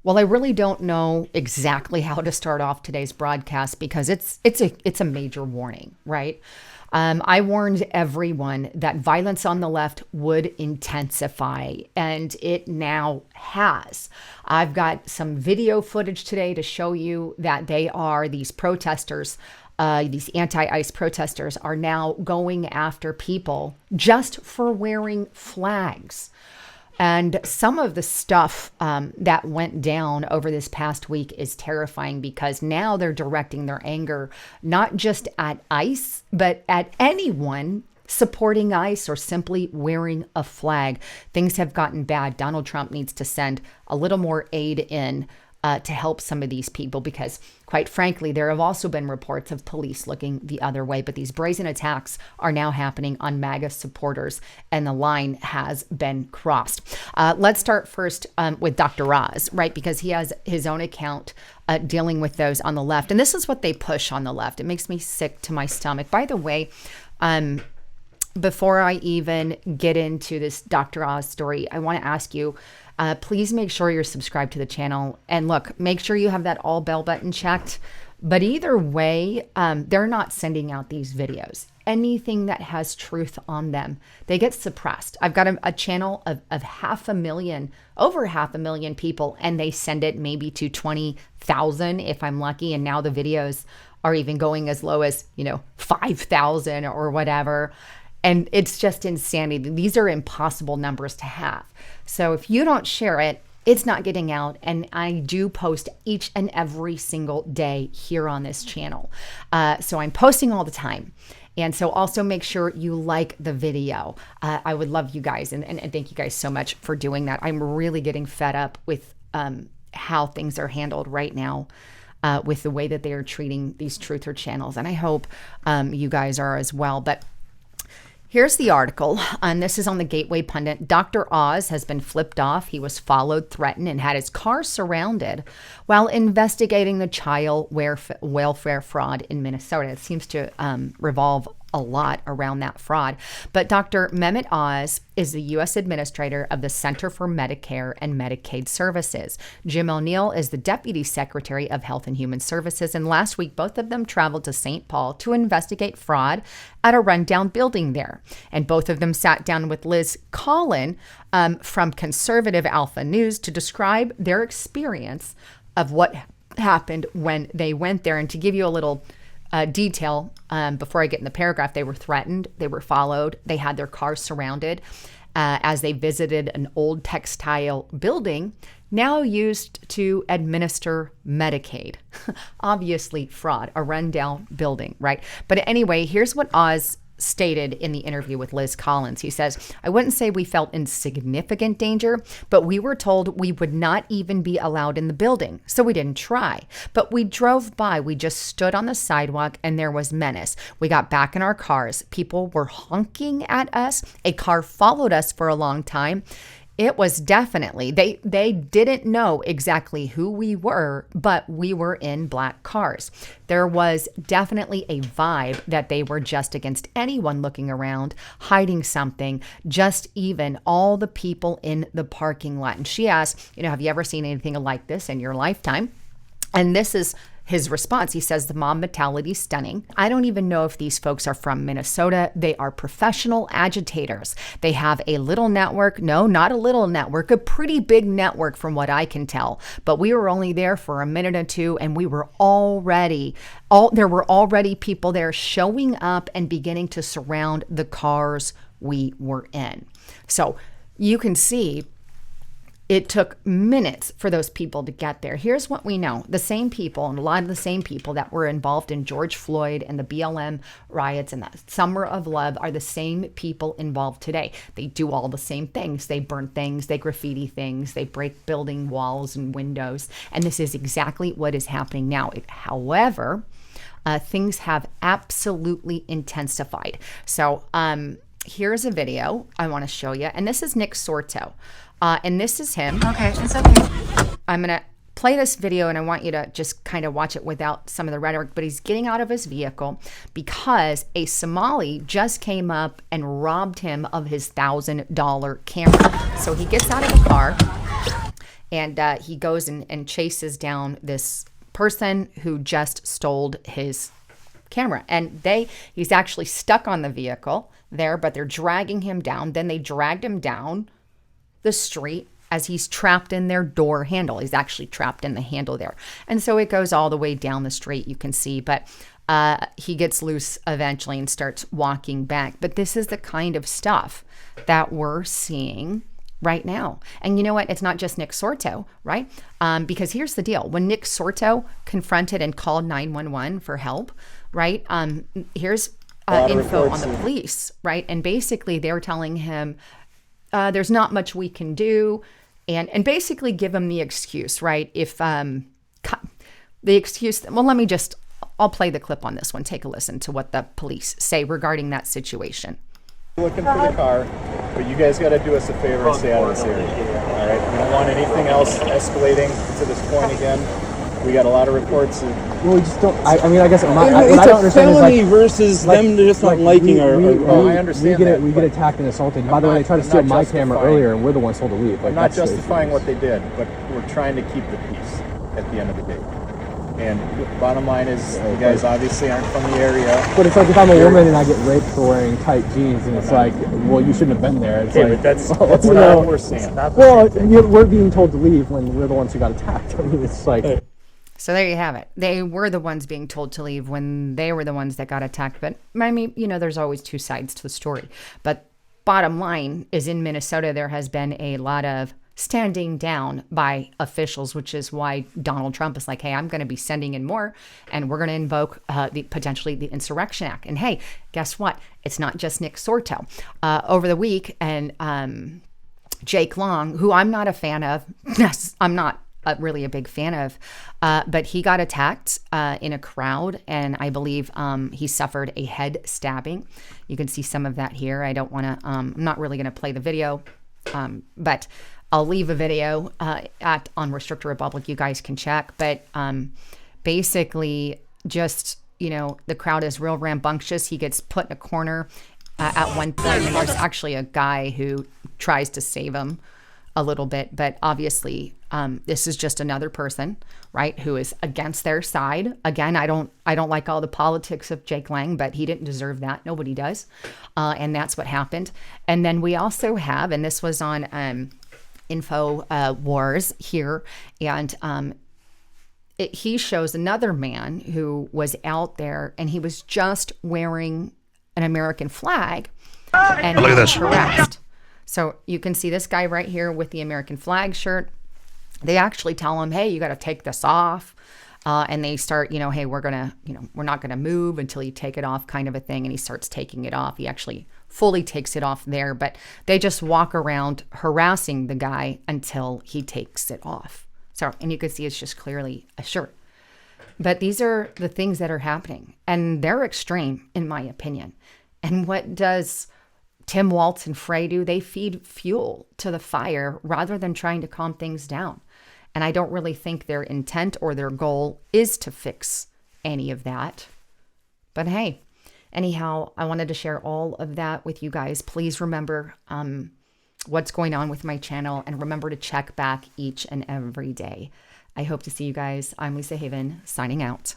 Well, I really don't know exactly how to start off today's broadcast because it's a major warning, right? I warned everyone that violence on the left would intensify, and it now has. I've got some video footage today to show you that these protesters, these anti-ICE protesters, are now going after people just for wearing flags. And some of the stuff that went down over this past week is terrifying because now they're directing their anger not just at ICE, but at anyone supporting ICE or simply wearing a flag. Things have gotten bad. Donald Trump needs to send a little more aid in to help some of these people because, quite frankly, there have also been reports of police looking the other way. But these brazen attacks are now happening on MAGA supporters, and the line has been crossed. Let's start first with Dr. Oz, right? Because he has his own account dealing with those on the left. And this is what they push on the left. It makes me sick to my stomach. By the way, before I even get into this Dr. Oz story, I want to ask you, please make sure you're subscribed to the channel. And look, make sure you have that all bell button checked. But either way, they're not sending out these videos. Anything that has truth on them, they get suppressed. I've got a channel of over 500,000 people, and they send it maybe to 20,000 if I'm lucky. And now the videos are even going as low as, 5,000 or whatever. And it's just insanity. These are impossible numbers to have. So if you don't share it, it's not getting out. And I do post each and every single day here on this channel. So I'm posting all the time. And so also make sure you like the video. I would love you guys. And thank you guys so much for doing that. I'm really getting fed up with how things are handled right now. With the way that they are treating these truther channels. And I hope you guys are as well. But here's the article, and this is on the Gateway Pundit. Dr. Oz has been flipped off. He was followed, threatened, and had his car surrounded while investigating the child welfare fraud in Minnesota. It seems to revolve a lot around that fraud. But Dr. Mehmet Oz is the U.S. Administrator of the Center for Medicare and Medicaid Services. Jim O'Neill is the Deputy Secretary of Health and Human Services. And last week, both of them traveled to St. Paul to investigate fraud at a rundown building there. And both of them sat down with Liz Collin from Conservative Alpha News to describe their experience of what happened when they went there. And to give you a little detail, before I get in the paragraph, they were threatened, they were followed, they had their cars surrounded as they visited an old textile building now used to administer Medicaid. Obviously fraud, a rundown building, right? But anyway, here's what Oz stated in the interview with Liz Collins. He says, I wouldn't say we felt in significant danger, but we were told we would not even be allowed in the building. So we didn't try. But we drove by. We just stood on the sidewalk and there was menace. We got back in our cars. People were honking at us. A car followed us for a long time. It was definitely, they didn't know exactly who we were, but we were in black cars. There was definitely a vibe that they were just against anyone looking around, hiding something, just even all the people in the parking lot. And she asked, have you ever seen anything like this in your lifetime? And this is his response. He says, the mob mentality is stunning. I don't even know if these folks are from Minnesota. They are professional agitators. They have a little network. No, not a little network, a pretty big network from what I can tell. But we were only there for a minute or two and there were already people there showing up and beginning to surround the cars we were in. So you can see it took minutes for those people to get there. Here's what we know. The same people, and a lot of the same people that were involved in George Floyd and the BLM riots and the Summer of Love are the same people involved today. They do all the same things. They burn things, they graffiti things, they break building walls and windows. And this is exactly what is happening now. However, things have absolutely intensified. So here's a video I want to show you. And this is Nick Sortor. And this is him. Okay, it's okay. I'm going to play this video and I want you to just kind of watch it without some of the rhetoric, but he's getting out of his vehicle because a Somali just came up and robbed him of his $1,000 camera. So he gets out of the car And he goes and chases down this person who just stole his camera. And he's actually stuck on the vehicle there, but they're dragging him down. Then they dragged him down the street as he's trapped in their door handle. He's actually trapped in the handle there. And so it goes all the way down the street, you can see. But he gets loose eventually and starts walking back. But this is the kind of stuff that we're seeing right now. And you know what? It's not just Nick Sortor, right? Because here's the deal. When Nick Sortor confronted and called 911 for help, right? Here's info on the police, right? And basically they're telling him there's not much we can do, and basically give him the excuse, right? If the excuse, well, I'll play the clip on this one. Take a listen to what the police say regarding that situation. Looking for the car, but you guys got to do us a favor and stay out of this area. All right, we don't want anything else escalating to this point again. We got a lot of reports. Well, we just don't. I mean, I guess what I it's don't a understand felony is versus them just not liking our. I understand that. We get attacked and assaulted. By the way, they tried to steal my camera earlier, and we're the ones told to leave. Like, I'm not justifying what they did, but we're trying to keep the peace at the end of the day. And the bottom line is, you guys obviously aren't from the area. But it's like if I'm a woman and I get raped for wearing tight jeans, and it's like, well, you shouldn't have been there. It's like, but that's not what we're saying. Well, we're being told to leave when we're the ones who got attacked. I mean, it's like. So there you have it. They were the ones being told to leave when they were the ones that got attacked. But I mean, there's always two sides to the story. But bottom line is, in Minnesota, there has been a lot of standing down by officials, which is why Donald Trump is like, hey, I'm going to be sending in more, and we're going to invoke potentially the Insurrection Act. And hey, guess what? It's not just Nick Sortor. Over the week, and Jake Long, who I'm not a fan of, I'm not really a big fan of, but he got attacked in a crowd, and I believe he suffered a head stabbing. You can see some of that here. I don't want to, I'm not really going to play the video, but I'll leave a video on Restricted Republic. You guys can check. But basically, just, the crowd is real rambunctious. He gets put in a corner at one point, and there's actually a guy who tries to save him a little bit. But obviously, this is just another person, right, who is against their side. Again, I don't like all the politics of Jake Lang, but he didn't deserve that. Nobody does. And that's what happened. And then we also have, and this was on Info Wars here, and he shows another man who was out there, and he was just wearing an American flag, and look at this. Harassed. So you can see this guy right here with the American flag shirt. They actually tell him, hey, you got to take this off. And they start, hey, we're not going to move until you take it off, kind of a thing. And he starts taking it off. He actually fully takes it off there, but they just walk around harassing the guy until he takes it off. So, and you can see it's just clearly a shirt. But these are the things that are happening, and they're extreme, in my opinion. And what does Tim Waltz and Frey do? They feed fuel to the fire rather than trying to calm things down. And I don't really think their intent or their goal is to fix any of that. But hey, anyhow, I wanted to share all of that with you guys. Please remember what's going on with my channel, and remember to check back each and every day. I hope to see you guys. I'm Lisa Haven, signing out.